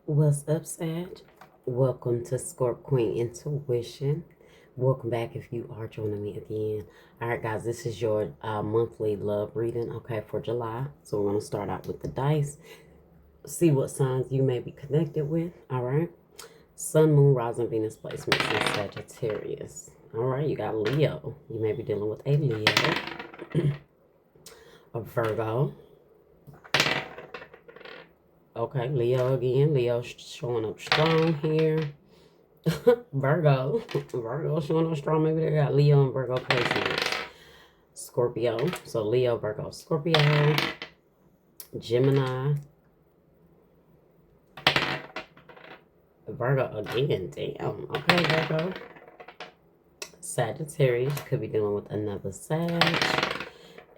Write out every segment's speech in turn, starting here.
What's up, Sag? Welcome to Scorp Queen Intuition. Welcome back if you are joining me again. All right, guys, this is your monthly love reading, okay, for July. So we're going to start out with the dice. See what signs you may be connected with, all right? Sun, Moon, Rising, Venus placements in Sagittarius. All right, you got Leo. You may be dealing with a Leo, a Virgo. Okay, Leo again. Leo showing up strong here. Virgo. Virgo showing up strong. Maybe they got Leo and Virgo placements. Scorpio. So Leo, Virgo, Scorpio. Gemini. Virgo again. Damn. Okay, Virgo. Sagittarius. Could be dealing with another Sag.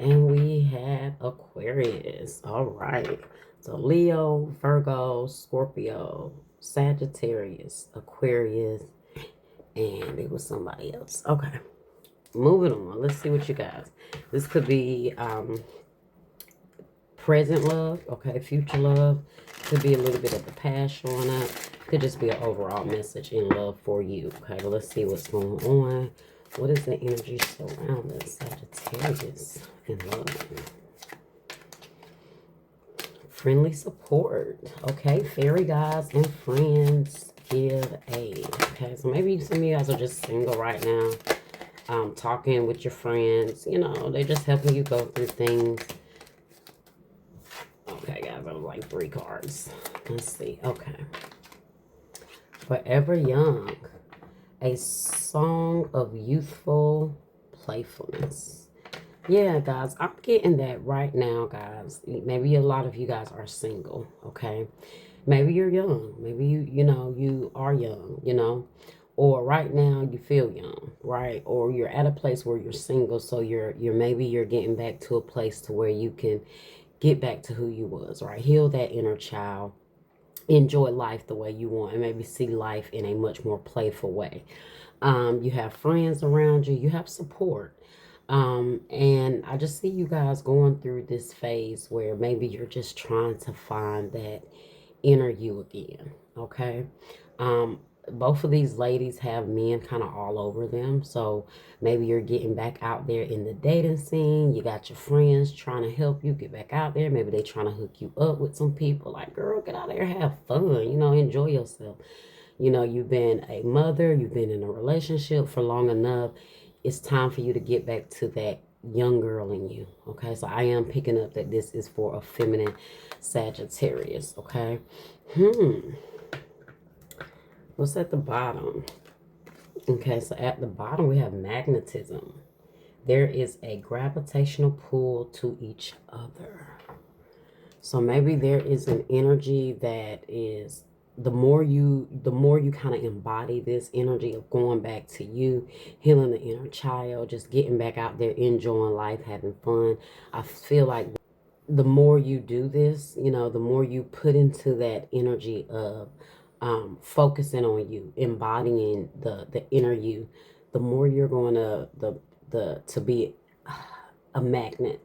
And we have Aquarius. All right. So Leo, Virgo, Scorpio, Sagittarius, Aquarius, and it was somebody else. Okay. Moving on. Let's see what you guys. This could be present love, okay, future love. Could be a little bit of the past showing up. Could just be an overall message in love for you. Okay, well, let's see what's going on. What is the energy surrounding Sagittarius in love? Friendly support. Okay, fairy gods and friends give aid. Okay, so maybe some of you guys are just single right now. Talking with your friends. You know, they're just helping you go through things. Okay, guys, that was like 3 cards. Let's see. Okay. Forever Young. A song of youthful playfulness. Yeah, guys, I'm getting that right now, guys. Maybe a lot of you guys are single, okay? Maybe you're young. Maybe you are young, or right now you feel young, right? Or you're at a place where you're single, so maybe you're getting back to a place to where you can get back to who you was, right? Heal that inner child. Enjoy life the way you want, and maybe see life in a much more playful way. You have friends around you. You have support. And I just see you guys going through this phase where maybe you're just trying to find that inner you again. Okay. Both of these ladies have men kind of all over them. So maybe you're getting back out there in the dating scene. You got your friends trying to help you get back out there. Maybe they trying to hook you up with some people. Like, girl, get out there, have fun, enjoy yourself. You've been a mother, you've been in a relationship for long enough. It's time for you to get back to that young girl in you. Okay, so I am picking up that this is for a feminine Sagittarius. Okay. What's at the bottom? Okay, so at the bottom we have magnetism. There is a gravitational pull to each other. So maybe there is an energy that is, the more you kind of embody this energy of going back to you, healing the inner child, just getting back out there, enjoying life, having fun. I feel like the more you do this, the more you put into that energy of focusing on you, embodying the inner you, the more you're going to be a magnet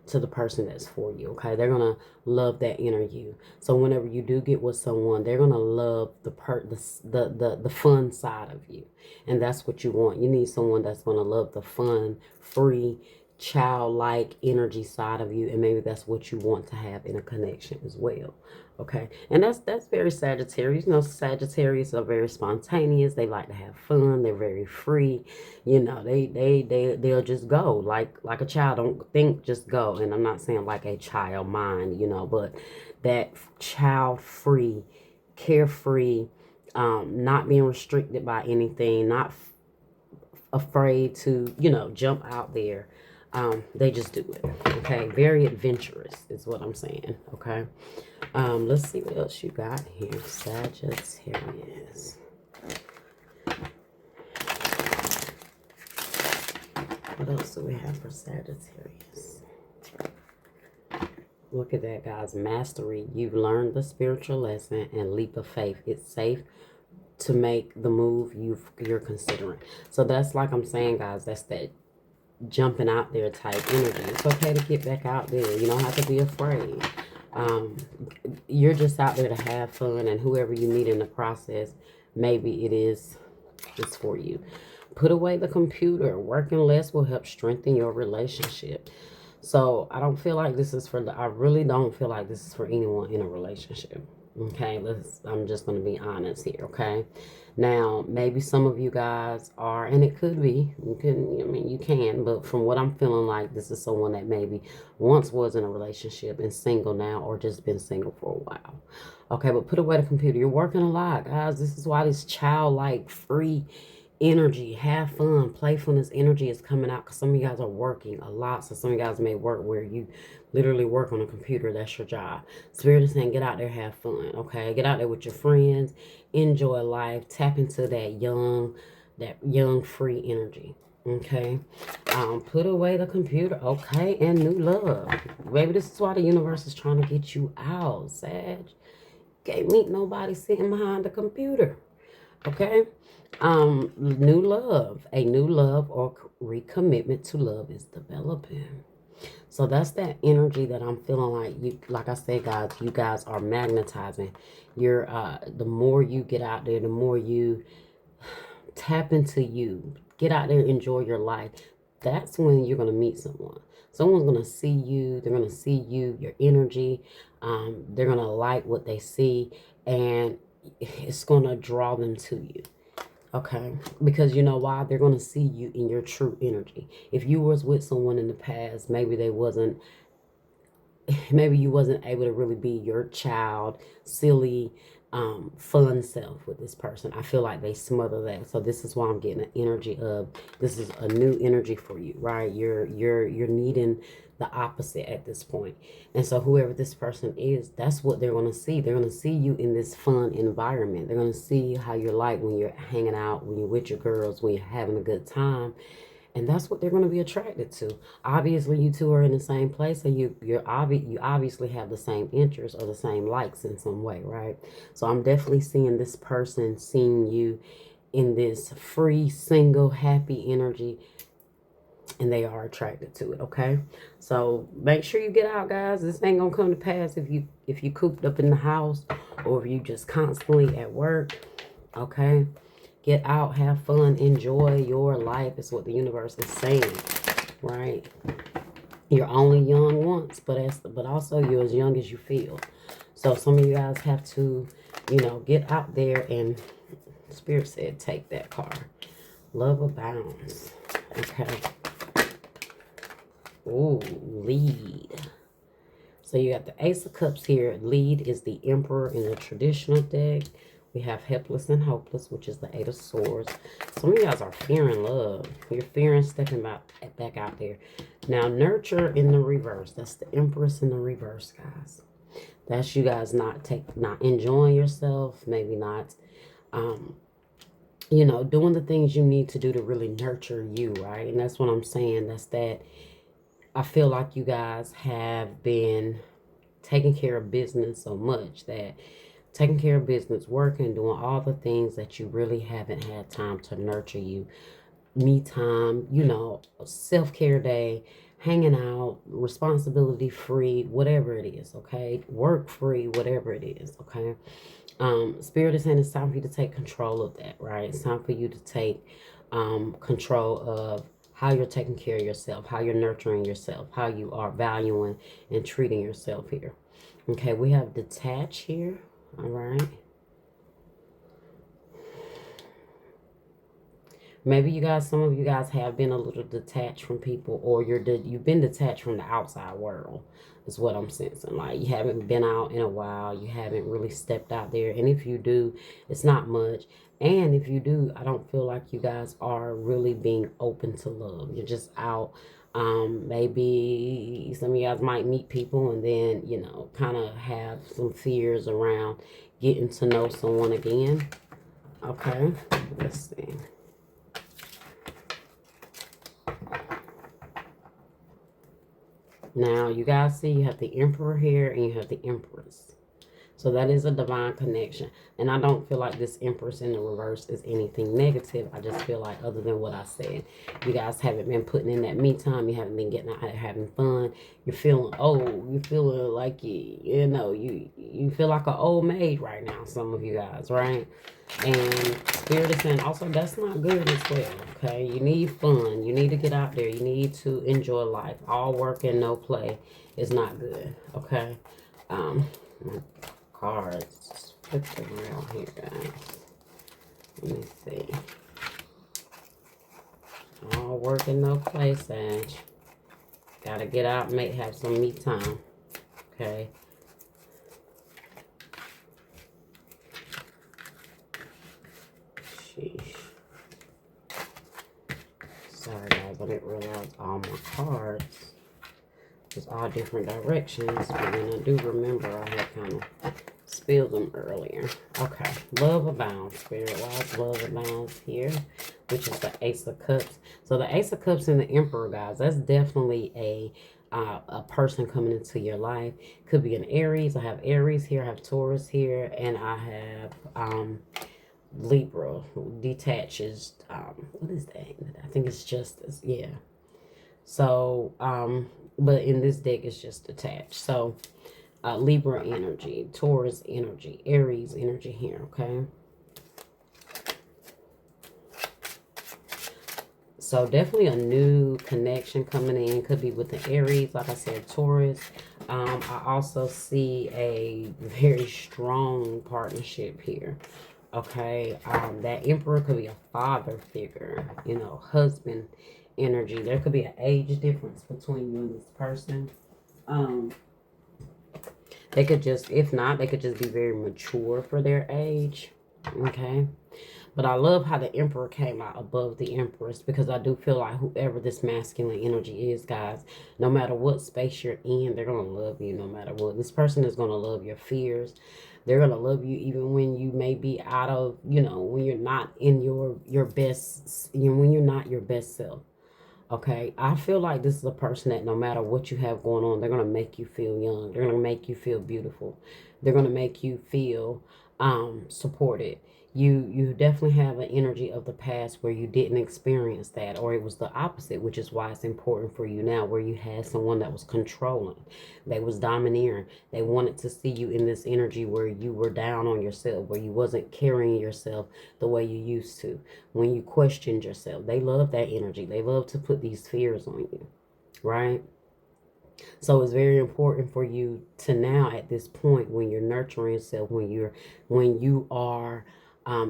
to the person that's for you. Okay, they're gonna love that inner you. So whenever you do get with someone, they're gonna love the fun side of you, and that's what you want. You need someone that's gonna love the fun, free, childlike energy side of you, and maybe that's what you want to have in a connection as well. Okay, and that's very Sagittarius. Sagittarius are very spontaneous. They like to have fun. They're very free. They'll just go like a child. Don't think, just go. And I'm not saying like a child mind, but that child free, carefree, not being restricted by anything, not afraid to jump out there. They just do it. Okay, very adventurous is what I'm saying. Okay. Let's see what else you got here. Sagittarius. What else do we have for Sagittarius? Look at that, guys. Mastery. You've learned the spiritual lesson and leap of faith. It's safe to make the move you're considering. So that's like I'm saying, guys, that's that jumping out there type energy. It's okay to get back out there. You don't have to be afraid. You're just out there to have fun, and whoever you meet in the process, maybe it's for you. Put away the computer. Working less will help strengthen your relationship. So I don't feel like this is I really don't feel like this is for anyone in a relationship. Okay, I'm just going to be honest here, okay? Now, maybe some of you guys are, and it could be, you can, but from what I'm feeling like, this is someone that maybe once was in a relationship and single now, or just been single for a while. Okay, but put away the computer. You're working a lot, guys. This is why this childlike, free energy, have fun, playfulness energy is coming out, because some of you guys are working a lot. So some of you guys may work where you literally work on a computer. That's your job. Spirit is saying, get out there, have fun. Okay, get out there with your friends, enjoy life, tap into that young free energy. Okay, put away the computer. Okay, and new love. Maybe this is why the universe is trying to get you out, Sag. Can't meet nobody sitting behind the computer. Okay, new love. A new love or recommitment to love is developing. So that's that energy that I'm feeling like like I said, guys, you guys are magnetizing. You're the more you get out there, the more you tap into you. Get out there, enjoy your life. That's when you're gonna meet someone. Someone's gonna see you. They're gonna see you, your energy. They're gonna like what they see, and it's gonna draw them to you. Okay, because you know why? They're going to see you in your true energy. If you was with someone in the past, maybe you wasn't able to really be your child, silly, fun self with this person. I feel like they smother that. So this is why I'm getting an energy of, this is a new energy for you, right? You're needing the opposite at this point. And so whoever this person is, that's what they're going to see. They're going to see you in this fun environment. They're going to see how you're like when you're hanging out, when you're with your girls, when you're having a good time. And that's what they're going to be attracted to. Obviously, you two are in the same place, so you obviously have the same interests or the same likes in some way, right? So I'm definitely seeing this person seeing you in this free, single, happy energy, and they are attracted to it. Okay, so make sure you get out, guys. This ain't gonna come to pass if you cooped up in the house, or if you just constantly at work. Okay, get out, have fun, enjoy your life is what the universe is saying, right? You're only young once, but also you're as young as you feel. So some of you guys have to, get out there, and Spirit said take that card. Love abounds. Okay. Ooh, lead. So you got the Ace of Cups here. Lead is the Emperor in the traditional deck. We have Helpless and Hopeless, which is the Eight of Swords. Some of you guys are fearing love. You're fearing stepping back out there. Now, Nurture in the reverse. That's the Empress in the reverse, guys. That's you guys not enjoying yourself. Maybe not, doing the things you need to do to really nurture you, right? And that's what I'm saying. That's that. I feel like you guys have been taking care of business so much that taking care of business, working, doing all the things that you really haven't had time to nurture you. Me time, self-care day, hanging out, responsibility free, whatever it is, okay? Work free, whatever it is, okay? Spirit is saying it's time for you to take control of that, right? It's time for you to take control of how you're taking care of yourself, how you're nurturing yourself, how you are valuing and treating yourself here. Okay, we have detach here. All right. Maybe some of you guys have been a little detached from people, or you've been detached from the outside world, is what I'm sensing. Like you haven't been out in a while. You haven't really stepped out there. And if you do, it's not much. And if you do, I don't feel like you guys are really being open to love. You're just out. Maybe some of you guys might meet people and then, kind of have some fears around getting to know someone again. Okay, let's see. Now, you guys see you have the Emperor here and you have the Empress. So that is a divine connection. And I don't feel like this Empress in the reverse is anything negative. I just feel like, other than what I said, you guys haven't been putting in that me time. You haven't been getting out having fun. You're feeling old. You're feeling like you feel like an old maid right now, some of you guys, right? And Spirit is saying also that's not good as well, okay? You need fun. You need to get out there. You need to enjoy life. All work and no play is not good, okay? My cards flipped around here, guys. Let me see. All work and no play, Sag. Gotta get out and have some me time, okay? Sheesh. Sorry, guys. I didn't realize all my cards was all different directions. But then I do remember I had kind of spilled them earlier. Okay. Love abounds. Spirit-wise, love abounds here, which is the Ace of Cups. So the Ace of Cups and the Emperor, guys, that's definitely a person coming into your life. Could be an Aries. I have Aries here. I have Taurus here. And I have Libra, who detaches, what is that? I think it's Justice, yeah. So, but in this deck, it's just detached. So, Libra energy, Taurus energy, Aries energy here, okay? So, definitely a new connection coming in. Could be with the Aries, like I said, Taurus. I also see a very strong partnership here. Okay, that Emperor could be a father figure, you know, husband energy. There could be an age difference between you and this person. They could just, if not, they could just be very mature for their age. Okay. But I love how the Emperor came out above the Empress, because I do feel like whoever this masculine energy is, guys, no matter what space you're in, they're going to love you no matter what. This person is going to love your fears. They're going to love you even when you may be out of, you know, when you're not in your best, you know, when you're not your best self. Okay, I feel like this is a person that no matter what you have going on, they're going to make you feel young. They're going to make you feel beautiful. They're going to make you feel supported. You definitely have an energy of the past where you didn't experience that, or it was the opposite, which is why it's important for you now, where you had someone that was controlling, they was domineering. They wanted to see you in this energy where you were down on yourself, where you wasn't carrying yourself the way you used to, when you questioned yourself. They love that energy. They love to put these fears on you, right? So it's very important for you to now, at this point, when you're nurturing yourself, when you are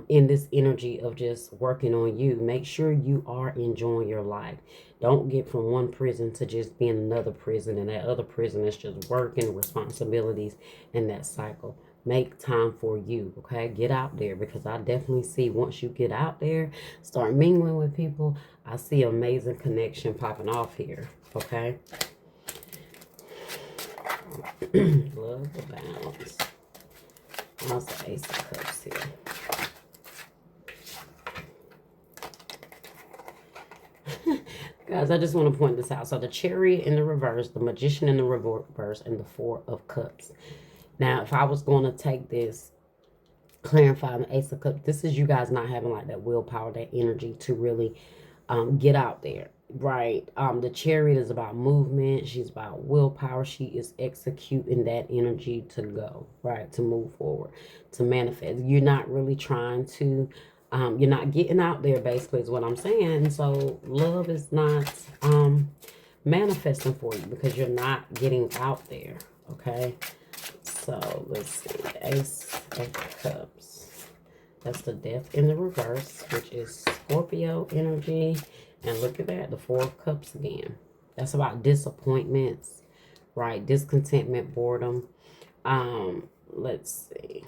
in this energy of just working on you, make sure you are enjoying your life. Don't get from one prison to just being another prison, and that other prison is just working, responsibilities, and that cycle. Make time for you, okay? Get out there, because I definitely see once you get out there, start mingling with people, I see amazing connection popping off here, okay? Love the balance. Also Ace of Cups here. Guys, I just want to point this out. So the Chariot in the reverse, the Magician in the reverse, and the Four of Cups. Now, if I was going to take this, clarify the Ace of Cups, this is you guys not having like that willpower, that energy to really get out there, right? The Chariot is about movement. She's about willpower. She is executing that energy to go, right? To move forward, to manifest. You're not really trying to, you're not getting out there, basically, is what I'm saying. So love is not manifesting for you, because you're not getting out there, okay? So let's see, Ace of Cups. That's the Death in the reverse, which is Scorpio energy. And look at that, the Four of Cups again. That's about disappointments, right? Discontentment, boredom. Let's see.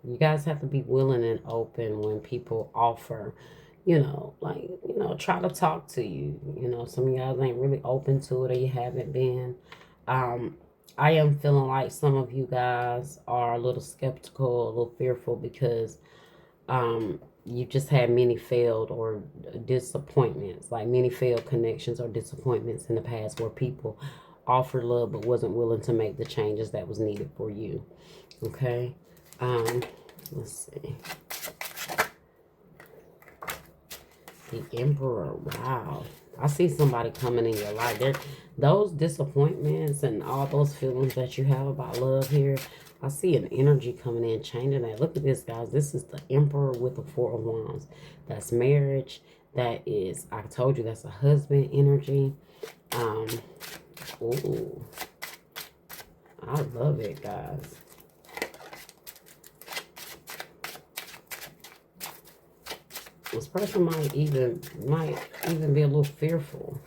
You guys have to be willing and open when people offer, you know, like, you know, try to talk to you. You know, some of you guys ain't really open to it, or you haven't been. I am feeling like some of you guys are a little skeptical, a little fearful, because you just had many failed or disappointments, like many failed connections or disappointments in the past, where people offered love but wasn't willing to make the changes that was needed for you. Okay. Let's see. The Emperor. Wow. I see somebody coming in your life. Those disappointments and all those feelings that you have about love here, I see an energy coming in, changing that. Look at this, guys. This is the Emperor with the Four of Wands. That's marriage. That is, I told you, that's a husband energy. Ooh. I love it, guys. This person might even be a little fearful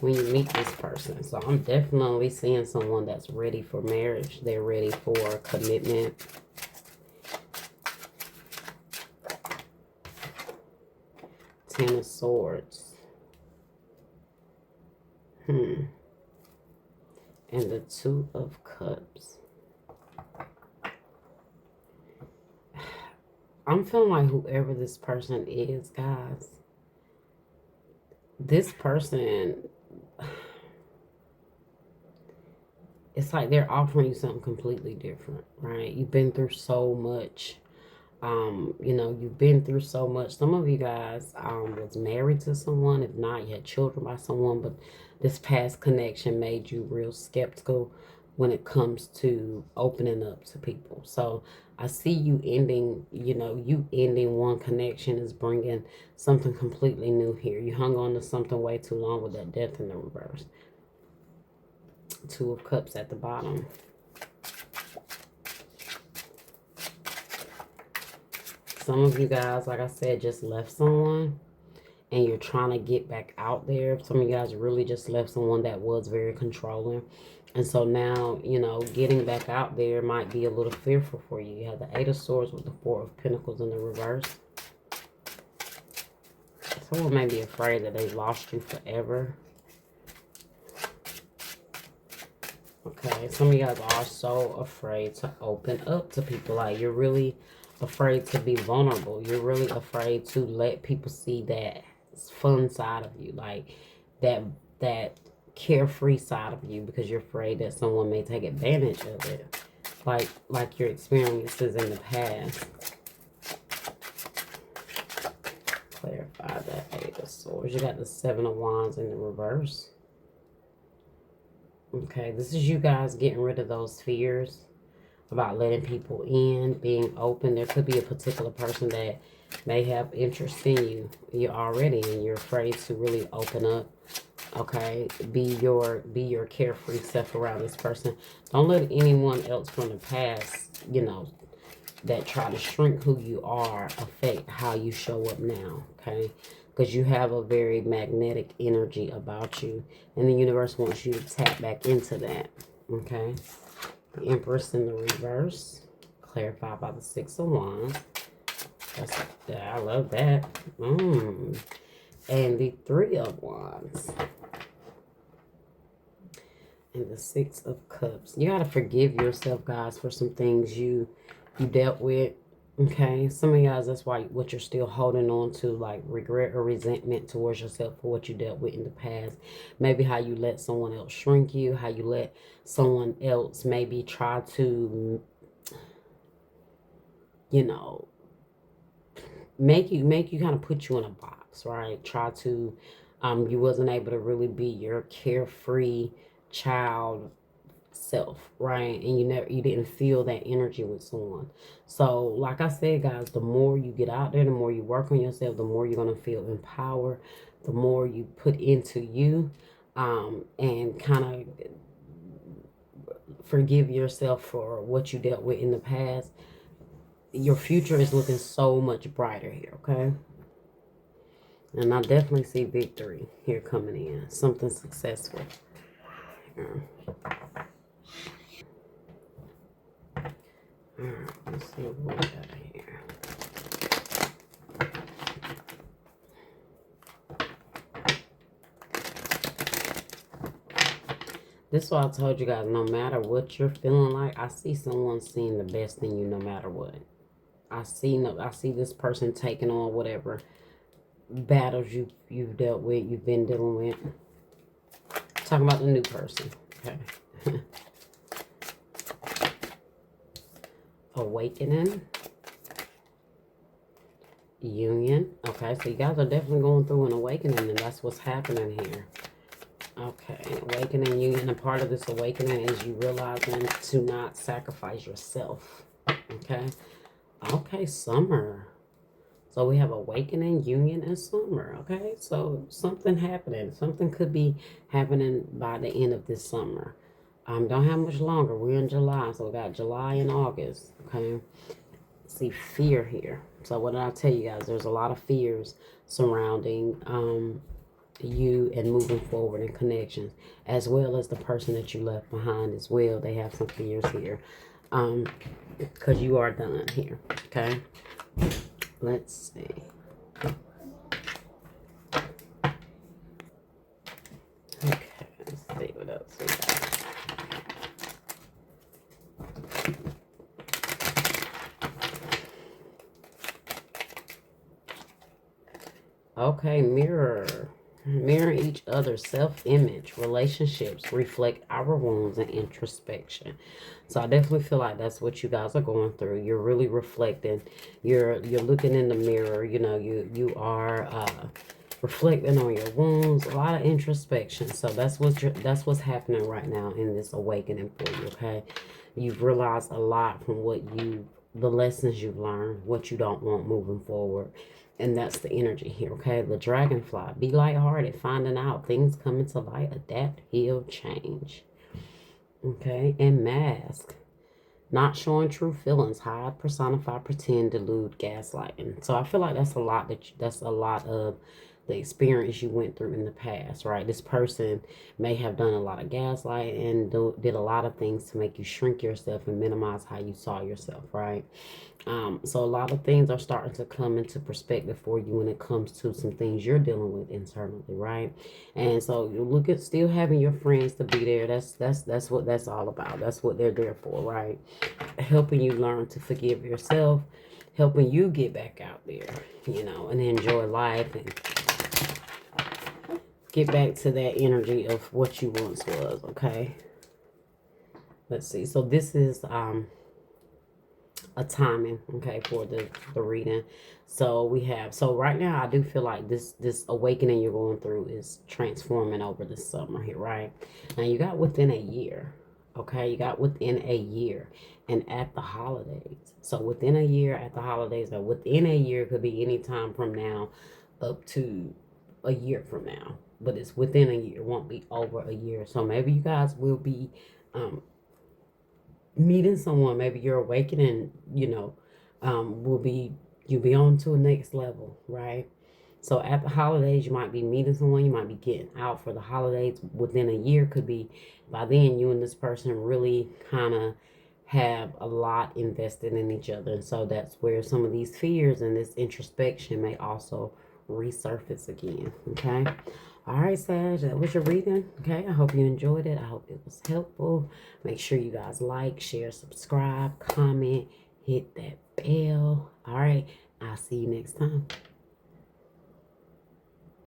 when you meet this person. So I'm definitely seeing someone that's ready for marriage. They're ready for commitment. Ten of Swords. And the Two of Cups. I'm feeling like whoever this person is, guys, this person, it's like they're offering you something completely different, right? You've been through so much. You know, you've been through so much. Some of you guys was married to someone. If not, you had children by someone. But this past connection made you real skeptical when it comes to opening up to people. So I see you ending, you know, you ending one connection is bringing something completely new here. You hung on to something way too long with that Death in the reverse. Two of Cups at the bottom. Some of you guys, like I said, just left someone and you're trying to get back out there. Some of you guys really just left someone that was very controlling. And so now, you know, getting back out there might be a little fearful for you. You have the Eight of Swords with the Four of Pentacles in the reverse. Someone may be afraid that they lost you forever. Okay, some of you guys are so afraid to open up to people. Like, you're really afraid to be vulnerable. You're really afraid to let people see that fun side of you. Like, that carefree side of you, because you're afraid that someone may take advantage of it. Like your experiences in the past. Clarify that Eight of Swords. You got the Seven of Wands in the reverse. Okay, this is you guys getting rid of those fears about letting people in, being open. There could be a particular person that may have interest in you already, and you're afraid to really open up. Okay, be your carefree self around this person. Don't let anyone else from the past, you know, that try to shrink who you are affect how you show up now. Okay, because you have a very magnetic energy about you, and the universe wants you to tap back into that. Okay, the Empress in the reverse, clarified by the Six of Wands. I love that. And the Three of Wands and the Six of Cups. You gotta forgive yourself, guys, for some things you dealt with. Okay, some of you guys, that's why what you're still holding on to, like regret or resentment towards yourself for what you dealt with in the past. Maybe how you let someone else shrink you, how you let someone else maybe try to, you know, make you kind of put you in a box, right? Try to, you wasn't able to really be your carefree child self, right? And you didn't feel that energy with someone. So like I said, guys, the more you get out there, the more you work on yourself, the more you're going to feel empowered, the more you put into you, and kind of forgive yourself for what you dealt with in the past. Your future is looking so much brighter here, okay? And I definitely see victory here coming in, something successful. Let's see what we got here. This is why I told you guys, no matter what you're feeling like, I see someone seeing the best in you no matter what. I see this person taking on whatever battles you've dealt with, you've been dealing with. Talking about the new person. Okay. Awakening. Union. Okay, so you guys are definitely going through an awakening, and that's what's happening here. Okay, awakening, union. And part of this awakening is you realizing to not sacrifice yourself. Okay. Okay, summer. So we have awakening, union, and summer. Okay, so something happening. Something could be happening by the end of this summer. Don't have much longer. We're in July, so we got July and August. Okay. See fear here. So what did I tell you guys? There's a lot of fears surrounding you and moving forward in connections, as well as the person that you left behind as well. They have some fears here, because you are done here. Okay. Let's see. Okay, let's see what else we got. Okay, mirror. Mirror each other's self-image. Relationships reflect our wounds and introspection. So I definitely feel like that's what you guys are going through. You're really reflecting. You're looking in the mirror. You know, you are reflecting on your wounds. A lot of introspection. So that's what's happening right now in this awakening for you. Okay, you've realized a lot from the lessons you've learned, what you don't want moving forward. And that's the energy here, okay? The dragonfly. Be lighthearted, finding out things coming to light, adapt, heal, change. Okay? And mask. Not showing true feelings. Hide, personify, pretend, delude, gaslighting. So I feel like that's a lot that's a lot of the experience you went through in the past, right? This person may have done a lot of gaslighting and did a lot of things to make you shrink yourself and minimize how you saw yourself, right? So a lot of things are starting to come into perspective for you when it comes to some things you're dealing with internally, right? And so you look at still having your friends to be there. That's what that's all about. That's what they're there for, right? Helping you learn to forgive yourself, helping you get back out there, you know, and enjoy life and get back to that energy of what you once was, okay? Let's see. So this is a timing, okay, for the reading. So we have, so right now I do feel like this awakening you're going through is transforming over the summer here, right? Now you got within a year, okay? You got within a year and at the holidays. So within a year at the holidays, or within a year could be any time from now up to a year from now, but it's within a year, won't be over a year. So maybe you guys will be meeting someone. Maybe your awakening, you know, you'll be on to a next level, right? So at the holidays, you might be meeting someone, you might be getting out for the holidays. Within a year could be, by then you and this person really kind of have a lot invested in each other. And so that's where some of these fears and this introspection may also resurface again, okay? All right, Sag, that was your reading. Okay, I hope you enjoyed it. I hope it was helpful. Make sure you guys like, share, subscribe, comment, hit that bell. All right, I'll see you next time.